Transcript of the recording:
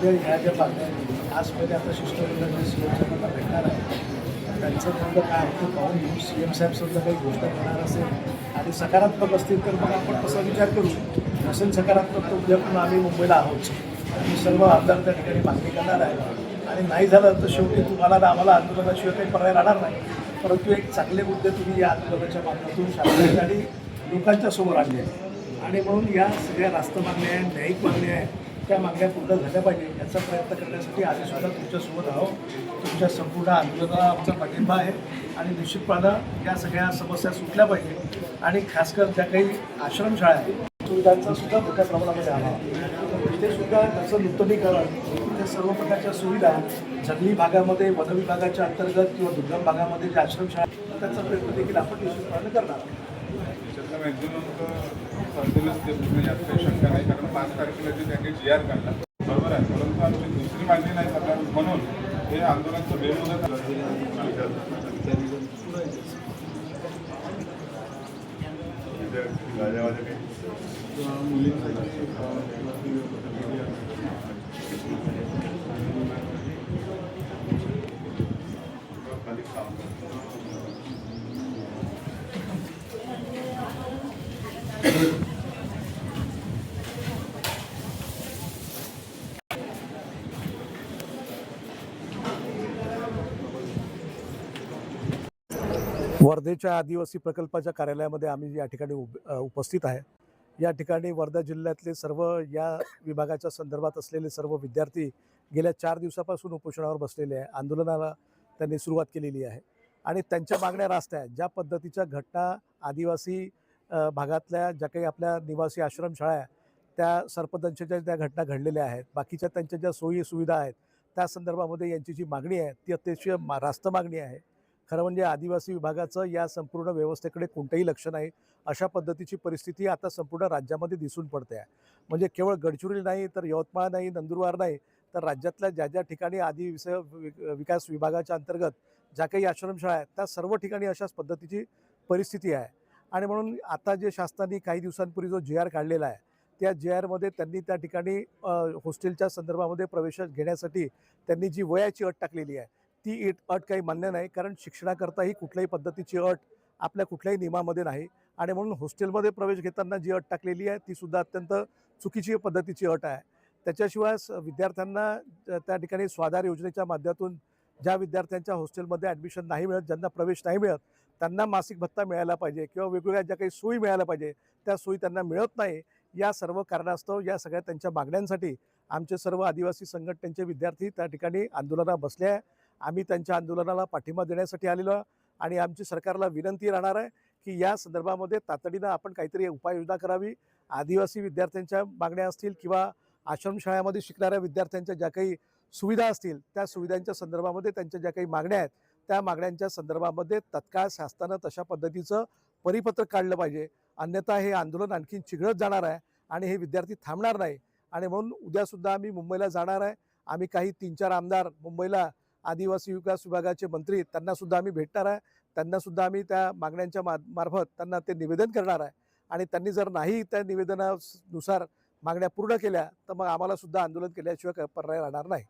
सगळे ह्या ज्या मागण्या आहेत आज पहिले आता शिष्टमंडळ सीएम साहेबांना भेटणार आहे. त्यांचं म्हणणं काय होतं पाहून घेऊन सीएम साहेब सुद्धा काही घोषणा करणार असेल आणि सकारात्मक असतील तर मग आपण तसा विचार करू. नसेल सकारात्मक तर उद्या पण आम्ही मुंबईला आहोत. आम्ही सर्व आमदार त्या ठिकाणी मागणी करणार आहे आणि नाही झालं तर शेवटी तुम्हाला ना आम्हाला आंदोलनाशिवाय काही पर्याय राहणार नाही. परंतु एक चांगले मुद्दे तुम्ही या आंदोलनाच्या माध्यमातून शासनाच्या आणि लोकांच्या समोर आणले आहे आणि म्हणून या सगळ्या रास्त मागण्या आहेत, न्यायिक मागण्या आहेत, त्या मागण्या पूर्ण झाल्या पाहिजे याचा प्रयत्न करण्यासाठी आम्हीसुद्धा तुमच्यासोबत आहोत. तुमच्या संपूर्ण आंदोलनाला आमचा पाठिंबा आहे आणि निश्चितपणानं या सगळ्या समस्या सुटल्या पाहिजे आणि खासकर ज्या काही आश्रमशाळा आहेत सुविधांचा सुद्धा मोठ्या प्रमाणामध्ये अभाव तिथे सुद्धा त्याचं नूतनीकरण तिथे सर्व प्रकारच्या सुविधा जंगली भागामध्ये वन विभागाच्या अंतर्गत किंवा दुर्गम भागामध्ये जे आश्रमशाळा त्याचा प्रयत्न देखील आपण निश्चितपणे करणार. जास्त शंका नाही कारण 5 तारखेला जे त्यांनी GR काढला बरोबर आहे. परंतु आमची दुसरी मागणी नाही करणार म्हणून हे आंदोलनाचं बेमुदत वर्धेच्या आदिवासी प्रकल्पाच्या कार्यालयामध्ये आम्ही या ठिकाणी उपस्थित आहे. या ठिकाणी वर्धा जिल्ह्यातले सर्व या विभागाच्या संदर्भात असलेले सर्व विद्यार्थी गेल्या 4 दिवसापासून उपोषणावर बसलेले आहे. आंदोलनाला त्यांनी सुरुवात केलेली आहे आणि त्यांच्या मागण्या रास्त आहेत. ज्या पद्धतीच्या घटना आदिवासी भागातल्या ज्या काही आपल्या निवासी आश्रमशाळा आहे त्या सरपंचांच्या ज्या घटना घडलेल्या आहेत, बाकीच्या त्यांच्या ज्या सोयी सुविधा आहेत त्या संदर्भामध्ये यांची जी मागणी आहे ती अतिशय रास्त मागणी आहे. खरं म्हणजे आदिवासी विभागाचं या संपूर्ण व्यवस्थेकडे कोणतंही लक्ष नाही अशा पद्धतीची परिस्थिती आता संपूर्ण राज्यामध्ये दिसून पडते आहे. म्हणजे केवळ गडचिरोली नाही तर यवतमाळ नाही, नंदुरबार नाही तर राज्यातल्या ज्या ज्या ठिकाणी विकास विभागाच्या अंतर्गत ज्या काही आश्रमशाळा आहेत त्या सर्व ठिकाणी अशाच पद्धतीची परिस्थिती आहे. आणि म्हणून आता जे शासनाने काही दिवसांपूर्वी जो GR काढलेला आहे त्या GRमध्ये त्यांनी त्या ठिकाणी हॉस्टेलच्या संदर्भामध्ये प्रवेश घेण्यासाठी त्यांनी जी वयाची अट टाकलेली आहे ती अट काही मान्य नाही. कारण शिक्षणाकरताही कुठल्याही पद्धतीची अट आपल्या कुठल्याही नियमामध्ये नाही आणि म्हणून हॉस्टेलमध्ये प्रवेश घेताना जी अट टाकलेली आहे ती सुद्धा अत्यंत चुकीची पद्धतीची अट आहे. त्याच्याशिवाय विद्यार्थ्यांना त्या ठिकाणी स्वाधार योजनेच्या माध्यमातून ज्या विद्यार्थ्यांच्या हॉस्टेलमध्ये ॲडमिशन नाही मिळत, ज्यांना प्रवेश नाही मिळत त्यांना मासिक भत्ता मिळायला पाहिजे किंवा वेगवेगळ्या ज्या काही सोयी मिळायला पाहिजे त्या सोयी त्यांना मिळत नाही. या सर्व कारणास्तव या सगळ्या त्यांच्या मागण्यांसाठी आमचे सर्व आदिवासी संघटनेचे विद्यार्थी त्या ठिकाणी आंदोलनाला बसले आहे. आम्ही त्यांच्या आंदोलनाला पाठिंबा देण्यासाठी आलेलो आणि आमची सरकारला विनंती राहणार आहे की या संदर्भामध्ये तातडीनं आपण काहीतरी उपाययोजना करावी. आदिवासी विद्यार्थ्यांच्या मागण्या असतील किंवा आश्रमशाळेमध्ये शिकणाऱ्या विद्यार्थ्यांच्या ज्या काही सुविधा असतील त्या सुविधांच्या संदर्भामध्ये त्यांच्या ज्या काही मागण्या आहेत त्या मागण्यांच्या संदर्भामध्ये तत्काळ शासनानं तशा पद्धतीचं परिपत्रक काढलं पाहिजे. अन्यथा हे आंदोलन आणखी चिघळत जाणार आहे आणि हे विद्यार्थी थांबणार नाही. आणि म्हणून उद्यासुद्धा आम्ही मुंबईला जाणार आहे. आम्ही काही 3-4 आमदार मुंबईला आदिवासी विकास विभागाचे मंत्री त्यांनासुद्धा आम्ही भेटणार आहे. त्यांनासुद्धा आम्ही त्या मागण्यांच्या मार्फत त्यांना ते निवेदन करणार आहे आणि त्यांनी जर नाही त्या निवेदनानुसार मागण्या पूर्ण केल्या तर मग आम्हाला सुद्धा आंदोलन केल्याशिवाय पर्याय राहणार नाही.